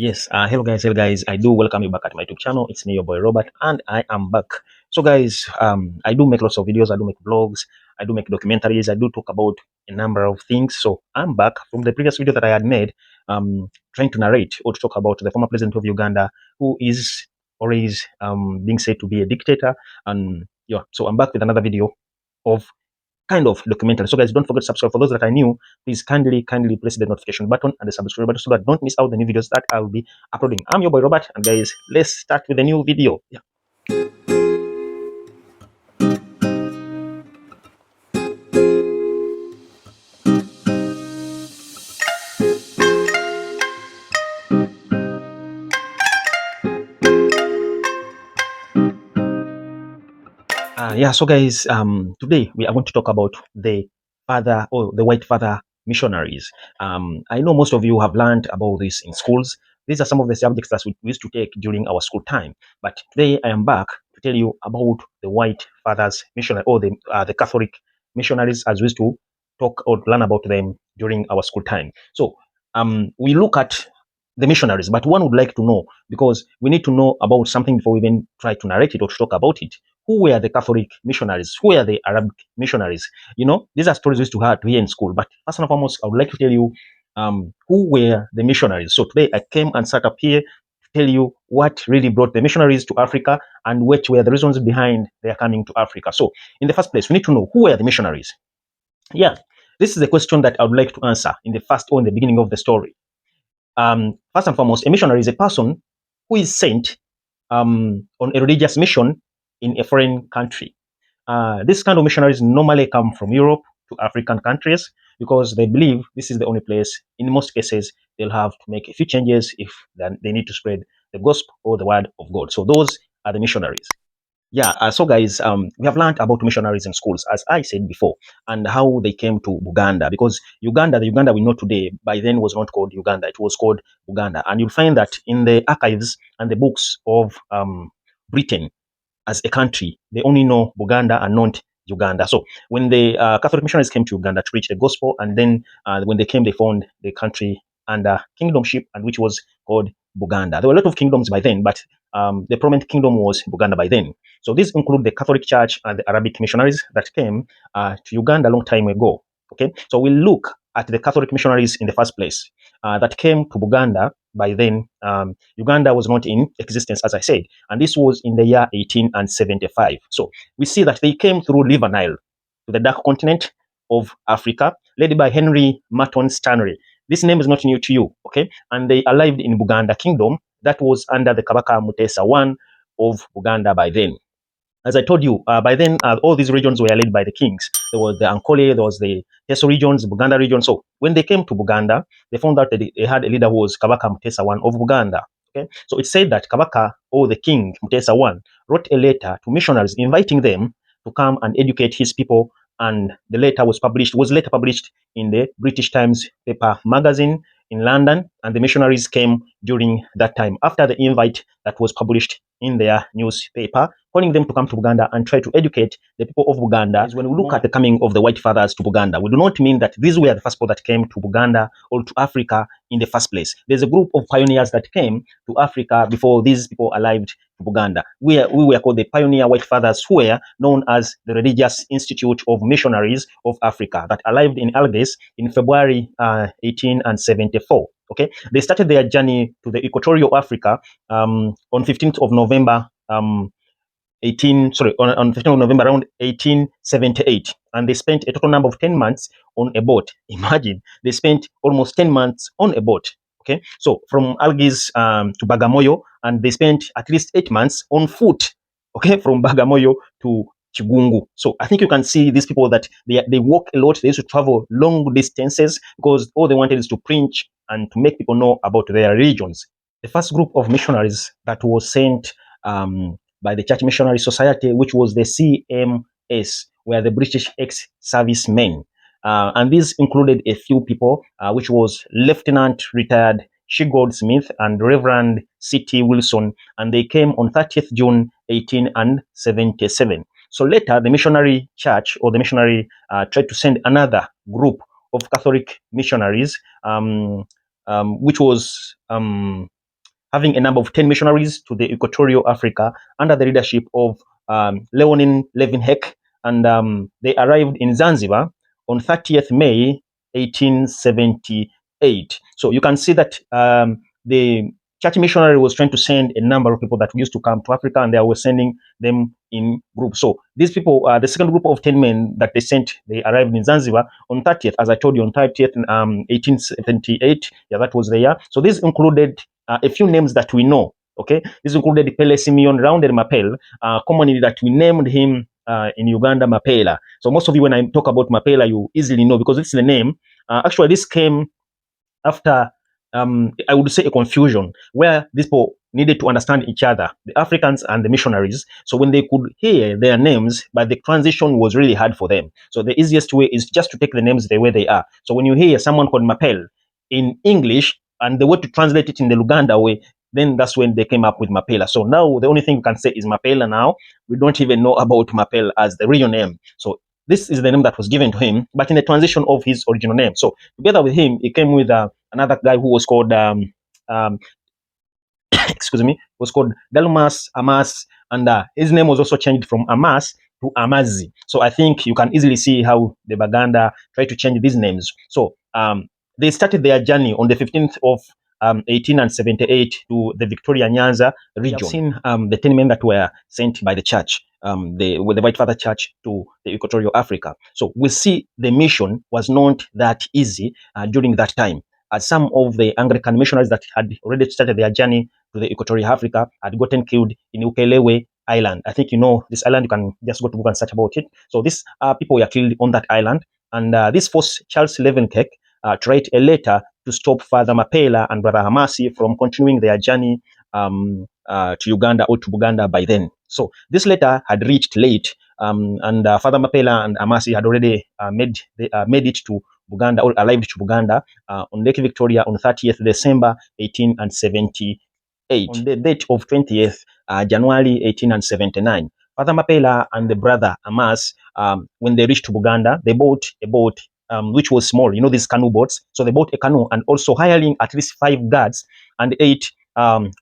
Hello guys, I do welcome you back at my YouTube channel. It's me, your boy Robert, and I am back. So guys, I do make lots of videos, I do make vlogs, I do make documentaries, I do talk about a number of things. So I'm back from the previous video that I had made, trying to narrate or to talk about the former president of Uganda, who is always being said to be a dictator. And yeah, so I'm back with another video of kind of documentary. So guys, don't forget to subscribe. For those that are new, please kindly press the notification button and the subscribe button so that don't miss out the new videos that I will be uploading. I'm your boy Robert, and guys, let's start with a new video. So guys, today we are going to talk about the father or the white father missionaries. I know most of you have learned about this in schools. These are some of the subjects that we used to take during our school time. But today I am back to tell you about the white fathers missionary or the Catholic missionaries, as we used to talk or learn about them during our school time. So we look at the missionaries, but one would like to know, because we need to know about something before we even try to narrate it or to talk about it. Who were the Catholic missionaries? Who were the Arabic missionaries? You know, these are stories we used to hear in school. But first and foremost, I would like to tell you who were the missionaries. So today I came and sat up here to tell you what really brought the missionaries to Africa and what were the reasons behind their coming to Africa. So in the first place, we need to know who were the missionaries. Yeah, this is the question that I would like to answer in the first or in the beginning of the story. First and foremost, a missionary is a person who is sent on a religious mission in a foreign country. This kind of missionaries normally come from Europe to African countries because they believe this is the only place. In most cases, they'll have to make a few changes if they need to spread the gospel or the word of God. So those are the missionaries. So guys, we have learned about missionaries in schools, as I said before, and how they came to Buganda, because Uganda, the Uganda we know today, by then was not called Uganda, it was called Buganda. And you'll find that in the archives and the books of Britain as a country, they only know Buganda and not Uganda. So when the Catholic missionaries came to Uganda to preach the gospel, and then when they came, they found the country under kingdomship, and which was called Buganda. There were a lot of kingdoms by then, but the prominent kingdom was Buganda by then. So these include the Catholic Church and the Arabic missionaries that came to Uganda a long time ago. Okay, so we'll look at the Catholic missionaries in the first place that came to Buganda. By then, Uganda was not in existence, as I said, and this was in the year 1875. So we see that they came through River Nile to the dark continent of Africa, led by Henry Merton Stanley. This name is not new to you, okay? And they arrived in Buganda Kingdom that was under the Kabaka Muteesa I of Buganda by then. As I told you, by then, all these regions were led by the kings. There was the Ankole, there was the Teso regions, the Buganda region. So when they came to Buganda, they found out that they had a leader who was Kabaka Muteesa I of Buganda. Okay, so it said that Kabaka, or the king Muteesa I, wrote a letter to missionaries inviting them to come and educate his people, and the letter was later published in the British Times paper magazine in London, and the missionaries came during that time after the invite that was published in their newspaper, calling them to come to Buganda and try to educate the people of Buganda. When we look at the coming of the white fathers to Buganda, we do not mean that these were the first people that came to Buganda or to Africa in the first place. There's a group of pioneers that came to Africa before these people arrived to Buganda. We were called the pioneer white fathers, who were known as the Religious Institute of Missionaries of Africa, that arrived in Algiers in February 1874. Okay, they started their journey to the equatorial Africa on 15th of November, on 15th of November around 1878, and they spent a total number of 10 months on a boat. Imagine, they spent almost 10 months on a boat. Okay, so from Algiers to Bagamoyo, and they spent at least 8 months on foot. Okay, from Bagamoyo to Chigungu. So I think you can see these people that they walk a lot. They used to travel long distances because all they wanted is to preach and to make people know about their religions. The first group of missionaries that was sent by the Church Missionary Society, which was the CMS, were the British ex-servicemen. And these included a few people, which was Lieutenant Retired Shigold Smith and Reverend C.T. Wilson, and they came on 30th June 1877. So later, the missionary church or the missionary tried to send another group of Catholic missionaries, which was having a number of 10 missionaries to the Equatorial Africa under the leadership of Leonin Leeuwenhoek, and they arrived in Zanzibar on 30th May 1878. So you can see that the church missionary was trying to send a number of people that used to come to Africa, and they were sending them in groups. So these people, the second group of 10 men that they sent, they arrived in Zanzibar on 30th, as I told you, on 30th, 1878. Yeah, that was the year. So this included a few names that we know. Okay, this included Pele Simeon Rounded Mapel, commonly that we named him in Uganda Mapela. So most of you, when I talk about Mapela, you easily know because it's the name. Actually, this came after I would say a confusion where these people needed to understand each other, the Africans and the missionaries. So when they could hear their names, but the transition was really hard for them. So the easiest way is just to take the names the way they are. So when you hear someone called Mapel in English and the way to translate it in the Luganda way, then that's when they came up with Mapela. So now the only thing you can say is Mapela now. We don't even know about Mapel as the real name. So this is the name that was given to him, but in the transition of his original name. So together with him, he came with another guy who was called um, excuse me, was called Dalmas Amas, and his name was also changed from Amas to Amazi. So I think you can easily see how the Baganda tried to change these names. So they started their journey on the 15th of 1878 to the Victoria Nyanza region. We have seen the 10 men that were sent by the church, with the White Father Church to the Equatorial Africa. So we see the mission was not that easy during that time, as some of the Anglican missionaries that had already started their journey to the Equatorial Africa had gotten killed in Ukelewe Island. I think you know this island. You can just go to Google and search about it. So these people were killed on that island, and this forced Charles Leeuwenhoek to write a letter to stop Father Mapela and Brother Hamasi from continuing their journey to Uganda or to Buganda by then. So this letter had reached late, and Father Mapela and Hamasi had already made it to Buganda or arrived to Buganda on Lake Victoria on 30th December 1878. On the date of 20th January 1879, Father Mapela and the brother Amas, when they reached Buganda, they bought a boat which was small, you know, these canoe boats. So they bought a canoe and also hiring at least 5 guards and 8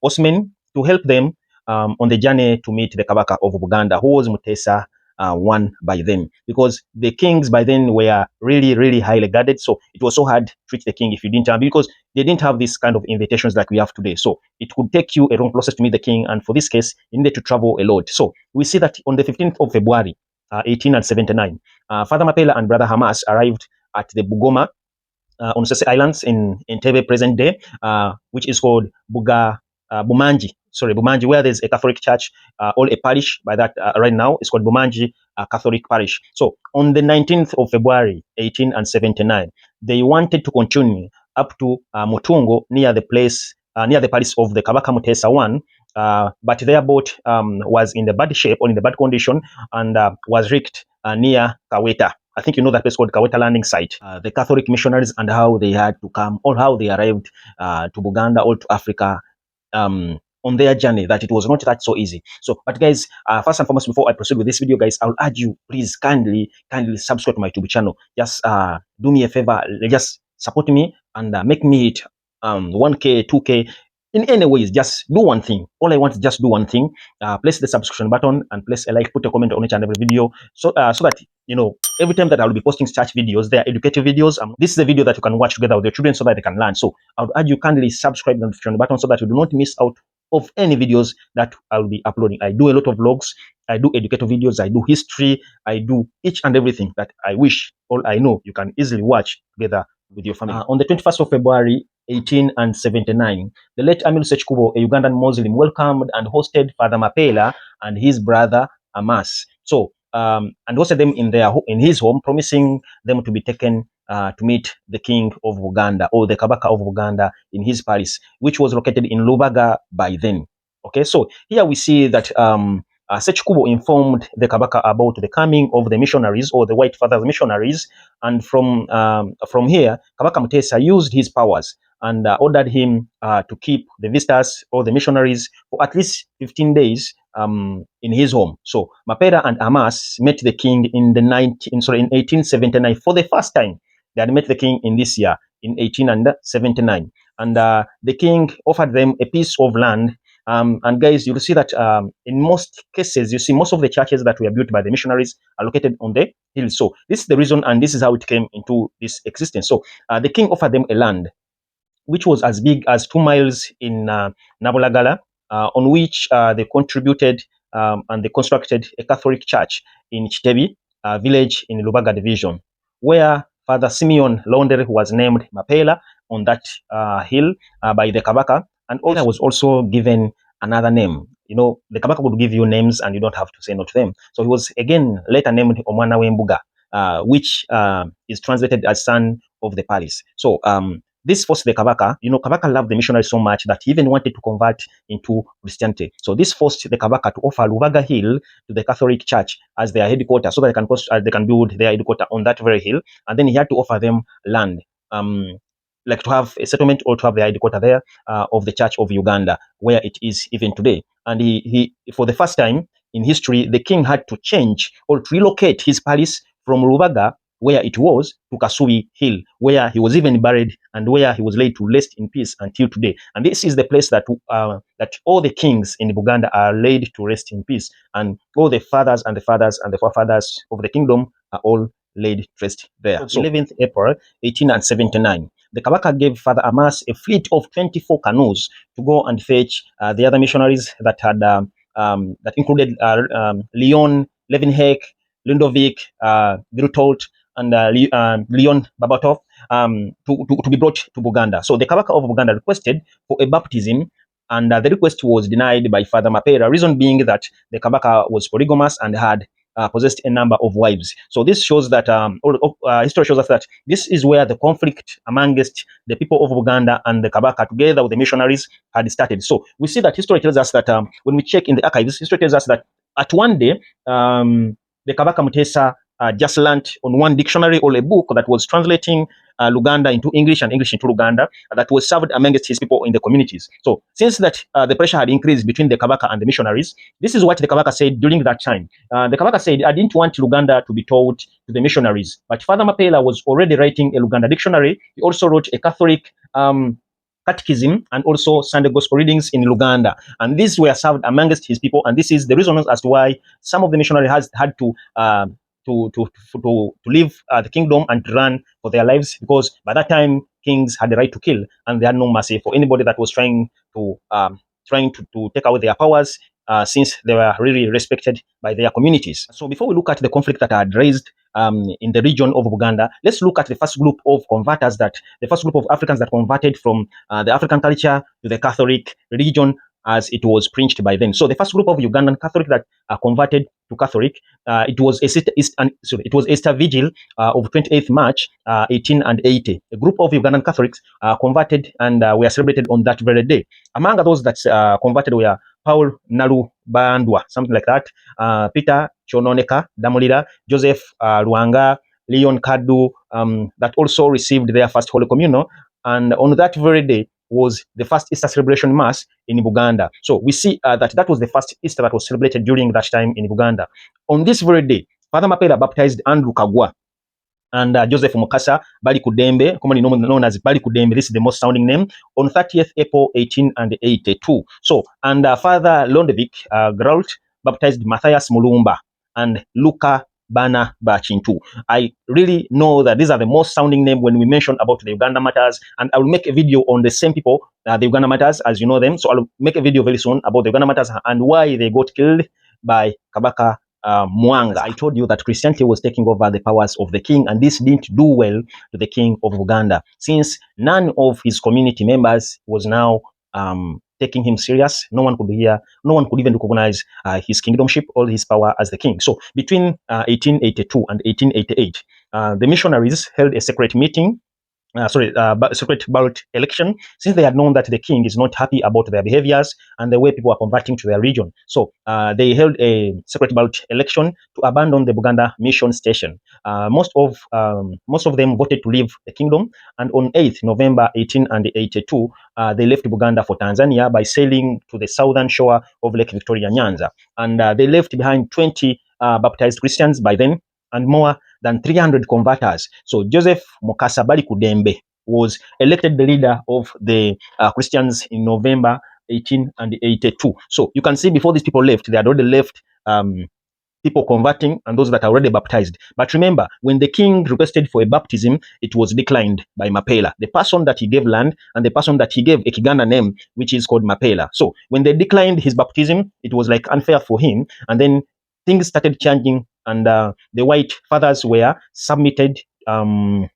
horsemen to help them on the journey to meet the Kabaka of Buganda, who was Muteesa one by then, because the kings by then were really, really highly guarded. So it was so hard to treat the king if you didn't have, because they didn't have this kind of invitations like we have today. So it could take you a long process to meet the king. And for this case, you needed to travel a lot. So we see that on the 15th of February, 1879, Father Mapela and Brother Hamas arrived at the Bugoma on Sese Islands in Entebbe present day, which is called Bumanji, where there's a Catholic church or a parish by that right now. It's called Bumanji Catholic Parish. So on the 19th of February, 1879, they wanted to continue up to Mutungo near the place, near the palace of the Kabaka Muteesa one, but their boat was in the bad shape or in the bad condition and was wrecked near Kaweta. I think you know that place called Kaweta landing site. The Catholic missionaries and how they had to come, or how they arrived to Buganda or to Africa on their journey, that it was not that so easy. So, but guys, first and foremost, before I proceed with this video, guys, I'll urge you, please kindly subscribe to my YouTube channel. Just do me a favor, just support me and make me hit 1K, 2K. In any ways, just do one thing. All I want is just do one thing. Press the subscription button and press a like, put a comment on each and every video, so that you know every time that I will be posting such videos, they are educative videos. This is a video that you can watch together with your children so that they can learn. So I would urge you kindly subscribe and the button so that you do not miss out of any videos that I will be uploading. I do a lot of vlogs, I do educative videos, I do history, I do each and everything that I wish, all I know, you can easily watch together with your family. On the 21st of February, 1879, the late Amil Sechkubo, a Ugandan Muslim, welcomed and hosted Father Mapela and his brother Amas. So, and hosted them in his home, promising them to be taken to meet the king of Uganda, or the Kabaka of Uganda, in his palace, which was located in Lubaga by then. Okay, so here we see that Sechkubo informed the Kabaka about the coming of the missionaries, or the White Father missionaries, and from here, Kabaka Muteesa used his powers and ordered him to keep the visitors or the missionaries for at least 15 days in his home. So Mapela and Amas met the king in 1879 for the first time. They had met the king in this year, in 1879. and the king offered them a piece of land. And guys, you'll see that in most cases, you see most of the churches that were built by the missionaries are located on the hills. So this is the reason, and this is how it came into this existence. So the king offered them a land which was as big as 2 miles in Nalubaale, on which they contributed and they constructed a Catholic church in Chitebi village in Lubaga division, where Father Simeon Laundry was named Mapela on that hill by the Kabaka, and also was also given another name. You know, the Kabaka would give you names and you don't have to say no to them. So he was again later named Omwana Wembuga, which is translated as son of the palace. So this forced the Kabaka, you know, Kabaka loved the missionaries so much that he even wanted to convert into Christianity. So this forced the Kabaka to offer Lubaga Hill to the Catholic Church as their headquarters, so that they can build their headquarters on that very hill. And then he had to offer them land, like to have a settlement or to have the headquarters there of the Church of Uganda, where it is even today. And he for the first time in history, the king had to change or to relocate his palace from Lubaga, where it was, to Kasubi Hill, where he was even buried and where he was laid to rest in peace until today. And this is the place that that all the kings in Buganda are laid to rest in peace, and all the fathers and the fathers and the forefathers of the kingdom are all laid to rest there. So 11th April 1879, the Kabaka gave Father Amas a fleet of 24 canoes to go and fetch the other missionaries that had that included Leon Levenheck, Ludovic Grutolt, and Leon Babatov to be brought to Buganda. So the Kabaka of Buganda requested for a baptism, and the request was denied by Father Mapera, reason being that the Kabaka was polygamous and had possessed a number of wives. So this shows that, history shows us that this is where the conflict amongst the people of Buganda and the Kabaka, together with the missionaries, had started. So we see that history tells us that when we check in the archives, history tells us that at one day, the Kabaka Muteesa just learnt on one dictionary or a book that was translating Luganda into English and English into Luganda, that was served amongst his people in the communities. So since that the pressure had increased between the Kabaka and the missionaries, this is what the Kabaka said during that time. The Kabaka said, I didn't want Luganda to be taught to the missionaries, but Father Mapela was already writing a Luganda dictionary. He also wrote a Catholic catechism and also Sunday gospel readings in Luganda, and these were served amongst his people. And this is the reason as to why some of the missionaries had to leave the kingdom and to run for their lives, because by that time kings had the right to kill and they had no mercy for anybody that was trying to take away their powers, since they were really respected by their communities. So before we look at the conflict that had raised in the region of Buganda, let's look at the first group of converters, the first group of Africans that converted from the African culture to the Catholic religion as it was preached by them. So the first group of Ugandan Catholic that converted to Catholic, it was Easter Vigil of 28th March 1880. A group of Ugandan Catholics converted and were celebrated on that very day. Among those that converted were Paul Nalubaale, something like that, Peter Chononeka Damulira, Joseph Luanga, Leon Kadu, that also received their first Holy Communion. And on that very day was the first Easter celebration mass in Buganda. So we see that was the first Easter that was celebrated during that time in Buganda. On this very day, Father Mapela baptized Andrew Kagwa and Joseph Mukasa Bali Kudembe, commonly known as Bali Kudembe. This is the most sounding name, on 30th April 1882. So, and Father Londovic Grault baptized Matthias Mulumba and Luca Bana Bachintu. I really know that these are the most sounding name when we mention about the Uganda matters, and I will make a video on the same people, the Uganda matters, as you know them. So I'll make a video very soon about the Uganda matters and why they got killed by Kabaka MWANGA. I told you that Christianity was taking over the powers of the king, and this didn't do well to the king of Uganda, since none of his community members was now taking him serious. No one could even recognize his kingdomship or his power as the king. So between 1882 and 1888, the missionaries held a secret meeting, secret ballot election, since they had known that the king is not happy about their behaviors and the way people are converting to their region. So they held a secret ballot election to abandon the Buganda mission station. Most of them voted to leave the kingdom, and on 8th November 1882, they left Buganda for Tanzania by sailing to the southern shore of Lake Victoria, Nyanza, and they left behind 20 baptized Christians by then, and more than 300 converters. So Joseph Mukasa Bali Kudembe was elected the leader of the Christians in November 1882. So you can see before these people left, they had already left people converting and those that are already baptized. But remember, when the king requested for a baptism, it was declined by Mapela, the person that he gave land and the person that he gave a Kiganda name, which is called Mapela. So when they declined his baptism, it was like unfair for him. And then things started changing, and the white fathers were submitted to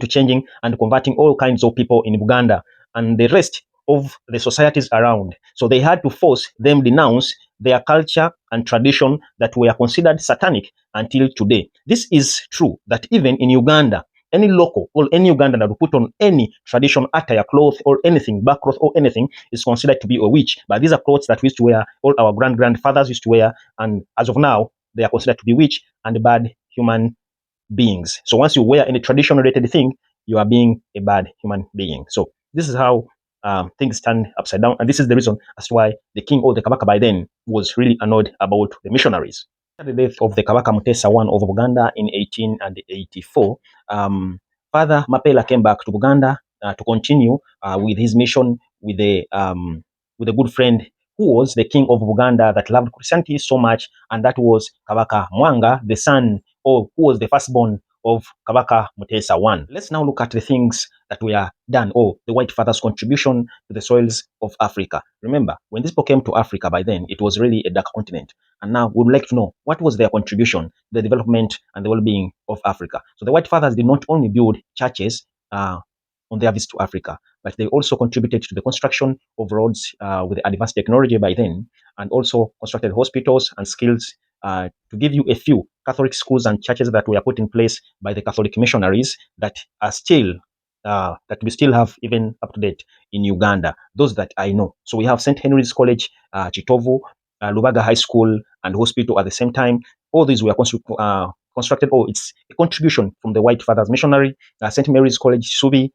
changing and converting all kinds of people in Uganda and the rest of the societies around. So they had to force them denounce their culture and tradition that were considered satanic until today. This is true that even in Uganda, any local or any Ugandan that will put on any tradition attire, cloth or anything, back cloth or anything, is considered to be a witch. But these are clothes that we used to wear, all our grandfathers used to wear, and as of now, they are considered to be witch and bad human beings. So once you wear any tradition related thing, you are being a bad human being. So this is how things stand upside down. And this is the reason as to why the king or the Kabaka by then was really annoyed about the missionaries. After the death of the Kabaka Muteesa I of Buganda in 1884, Father Mapela came back to Buganda to continue with his mission with a good friend who was the king of Buganda that loved Christianity so much, and that was Kabaka MWANGA, the son, or who was the firstborn of Kabaka Muteesa I. Let's now look at the things that were done, or the white father's contribution to the soils of Africa. Remember, when these people came to Africa by then, it was really a dark continent. And now we would like to know what was their contribution to the development and the well-being of Africa. So the white fathers did not only build churches on their visit to Africa, but they also contributed to the construction of roads with advanced technology by then, and also constructed hospitals and schools. To give you a few, Catholic schools and churches that were put in place by the Catholic missionaries that are still that we still have even up to date in Uganda, those that I know. So we have St. Henry's College, Chitovu, Lubaga High School and hospital at the same time. All these were constructed, it's a contribution from the White Fathers Missionary, St. Mary's College, Subi,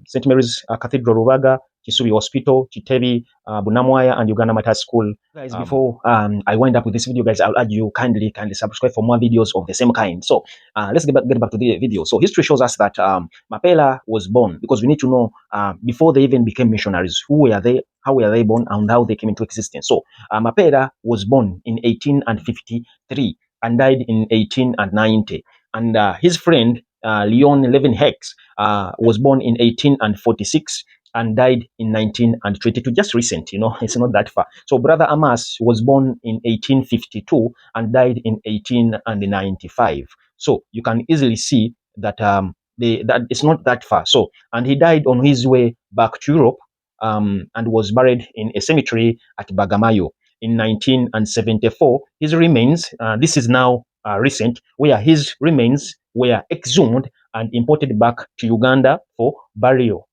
St. Mary's Cathedral Rubaga, Kisubi Hospital, Chitebi, Bunamwaya, and Uganda Martyrs School. Guys, before I wind up with this video, guys, I'll urge you kindly subscribe for more videos of the same kind. So let's get back to the video. So history shows us that Mapela was born, because we need to know before they even became missionaries, who were they, how were they born, and how they came into existence. So Mapela was born in 1853 and died in 1890. And his friend Leon Leeuwenhoek was born in 1846 and died in 1922, just recent, it's not that far. So Brother Amas was born in 1852 and died in 1895. So you can easily see that that it's not that far. So, and he died on his way back to Europe and was buried in a cemetery at Bagamoyo in 1974. His remains, this is now recent, where his remains were exhumed and imported back to Uganda for burial.